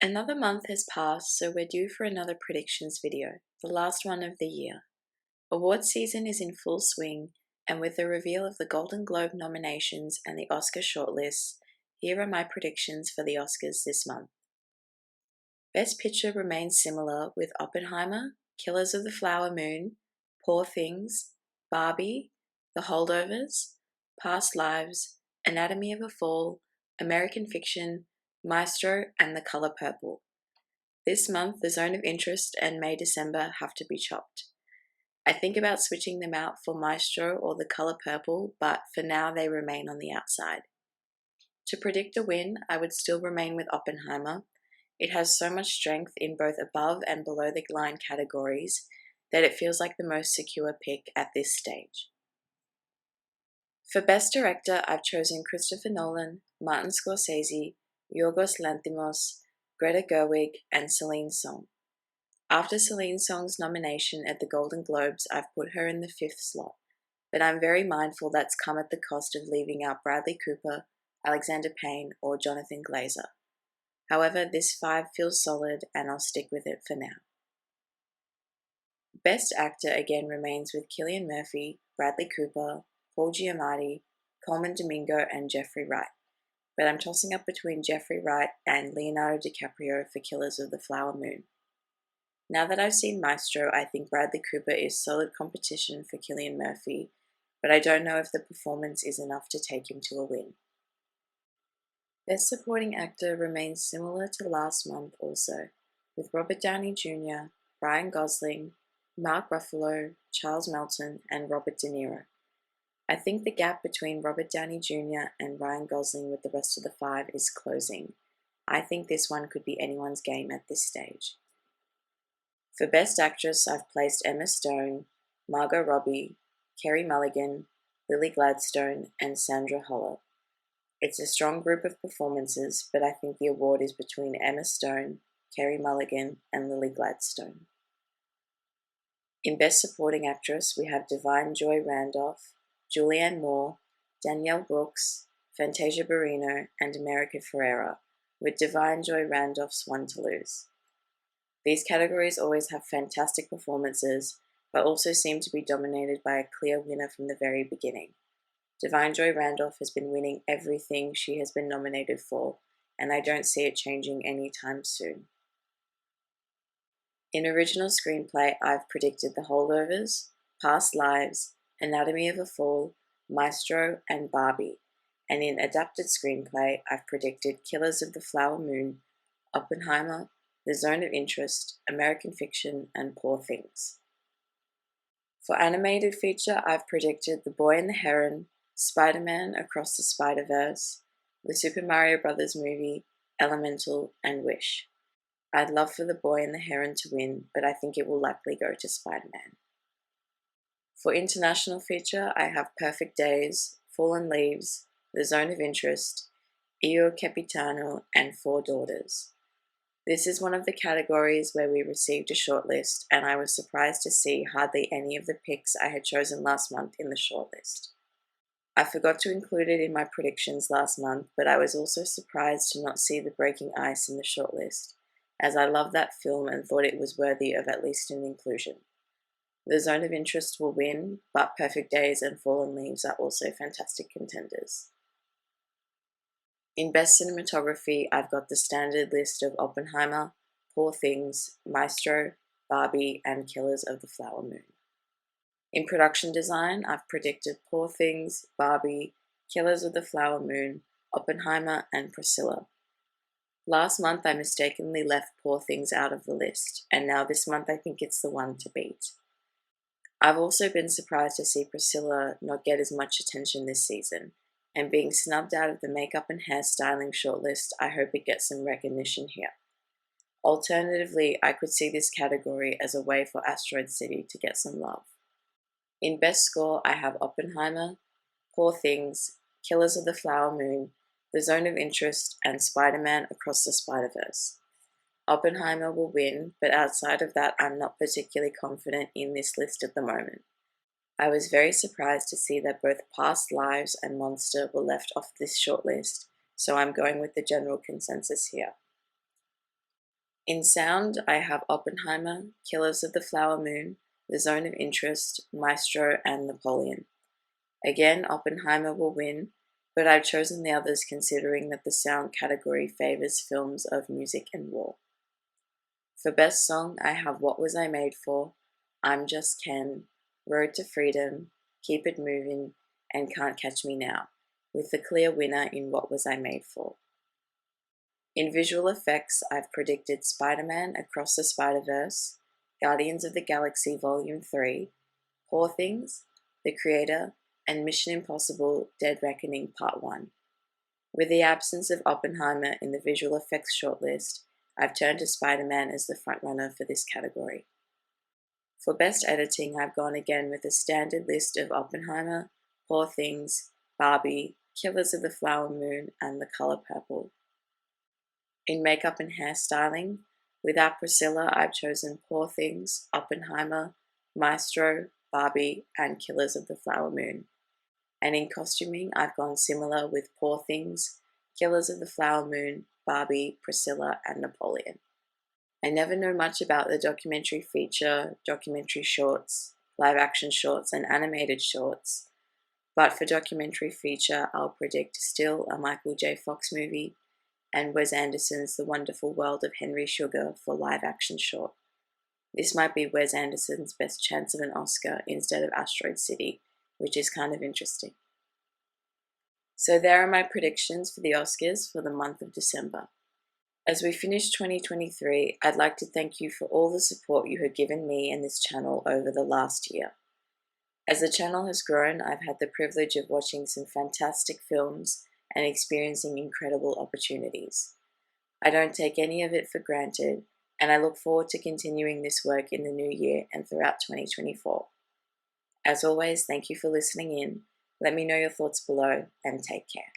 Another month has passed, so we're due for another predictions video, the last one of the year. Award season is in full swing, and with the reveal of the Golden Globe nominations and the Oscar shortlists, here are my predictions for the Oscars this month. Best Picture remains similar with Oppenheimer, Killers of the Flower Moon, Poor Things, Barbie, The Holdovers, Past Lives, Anatomy of a Fall, American Fiction, Maestro, and The Color Purple. This month, The Zone of Interest and May-December have to be chopped. I think about switching them out for Maestro or The Color Purple, but for now they remain on the outside. To predict a win, I would still remain with Oppenheimer. It has so much strength in both above and below the line categories that it feels like the most secure pick at this stage. For Best Director, I've chosen Christopher Nolan, Martin Scorsese, Yorgos Lanthimos, Greta Gerwig, and Celine Song. After Celine Song's nomination at the Golden Globes, I've put her in the 5th slot, but I'm very mindful that's come at the cost of leaving out Bradley Cooper, Alexander Payne, or Jonathan Glazer. However, this 5 feels solid, and I'll stick with it for now. Best Actor again remains with Cillian Murphy, Bradley Cooper, Paul Giamatti, Coleman Domingo, and Jeffrey Wright, but I'm tossing up between Jeffrey Wright and Leonardo DiCaprio for Killers of the Flower Moon. Now that I've seen Maestro, I think Bradley Cooper is solid competition for Cillian Murphy, but I don't know if the performance is enough to take him to a win. Best Supporting Actor remains similar to last month also, with Robert Downey Jr., Ryan Gosling, Mark Ruffalo, Charles Melton, and Robert De Niro. I think the gap between Robert Downey Jr. and Ryan Gosling with the rest of the 5 is closing. I think this one could be anyone's game at this stage. For Best Actress, I've placed Emma Stone, Margot Robbie, Carey Mulligan, Lily Gladstone, and Sandra Hüller. It's a strong group of performances, but I think the award is between Emma Stone, Carey Mulligan, and Lily Gladstone. In Best Supporting Actress, we have Divine Joy Randolph, Julianne Moore, Danielle Brooks, Fantasia Barrino, and America Ferrera, with Divine Joy Randolph's One to Lose. These categories always have fantastic performances, but also seem to be dominated by a clear winner from the very beginning. Divine Joy Randolph has been winning everything she has been nominated for, and I don't see it changing anytime soon. In Original Screenplay, I've predicted The Holdovers, Past Lives, Anatomy of a Fall, Maestro, and Barbie, and in Adapted Screenplay, I've predicted Killers of the Flower Moon, Oppenheimer, The Zone of Interest, American Fiction, and Poor Things. For Animated Feature, I've predicted The Boy and the Heron, Spider-Man Across the Spider-Verse, the Super Mario Bros. Movie, Elemental, and Wish. I'd love for The Boy and the Heron to win, but I think it will likely go to Spider-Man. For International Feature, I have Perfect Days, Fallen Leaves, The Zone of Interest, Io Capitano, and Four Daughters. This is one of the categories where we received a shortlist, and I was surprised to see hardly any of the picks I had chosen last month in the shortlist. I forgot to include it in my predictions last month, but I was also surprised to not see The Breaking Ice in the shortlist, as I love that film and thought it was worthy of at least an inclusion. The Zone of Interest will win, but Perfect Days and Fallen Leaves are also fantastic contenders. In Best Cinematography, I've got the standard list of Oppenheimer, Poor Things, Maestro, Barbie, and Killers of the Flower Moon. In Production Design, I've predicted Poor Things, Barbie, Killers of the Flower Moon, Oppenheimer, and Priscilla. Last month, I mistakenly left Poor Things out of the list, and now this month I think it's the one to beat. I've also been surprised to see Priscilla not get as much attention this season, and being snubbed out of the makeup and hairstyling shortlist, I hope it gets some recognition here. Alternatively, I could see this category as a way for Asteroid City to get some love. In Best Score, I have Oppenheimer, Poor Things, Killers of the Flower Moon, The Zone of Interest, and Spider-Man Across the Spider-Verse. Oppenheimer will win, but outside of that, I'm not particularly confident in this list at the moment. I was very surprised to see that both Past Lives and Monster were left off this shortlist, so I'm going with the general consensus here. In sound, I have Oppenheimer, Killers of the Flower Moon, The Zone of Interest, Maestro, and Napoleon. Again, Oppenheimer will win, but I've chosen the others considering that the sound category favors films of music and war. For Best Song, I have What Was I Made For, I'm Just Ken, Road to Freedom, Keep It Moving, and Can't Catch Me Now, with the clear winner in What Was I Made For. In visual effects, I've predicted Spider-Man Across the Spider-Verse, Guardians of the Galaxy Volume 3, Poor Things, The Creator, and Mission Impossible Dead Reckoning Part 1. With the absence of Oppenheimer in the visual effects shortlist, I've turned to Spider-Man as the frontrunner for this category. For Best Editing, I've gone again with a standard list of Oppenheimer, Poor Things, Barbie, Killers of the Flower Moon, and The Color Purple. In makeup and hairstyling, without Priscilla, I've chosen Poor Things, Oppenheimer, Maestro, Barbie, and Killers of the Flower Moon. And in costuming, I've gone similar with Poor Things, Killers of the Flower Moon, Barbie, Priscilla, and Napoleon. I never know much about the documentary feature, documentary shorts, live action shorts, and animated shorts, but for documentary feature, I'll predict Still, a Michael J. Fox movie, and Wes Anderson's The Wonderful World of Henry Sugar for live action short. This might be Wes Anderson's best chance of an Oscar instead of Asteroid City, which is kind of interesting. So there are my predictions for the Oscars for the month of December. As we finish 2023, I'd like to thank you for all the support you have given me and this channel over the last year. As the channel has grown, I've had the privilege of watching some fantastic films and experiencing incredible opportunities. I don't take any of it for granted, and I look forward to continuing this work in the new year and throughout 2024. As always, thank you for listening in. Let me know your thoughts below, and take care.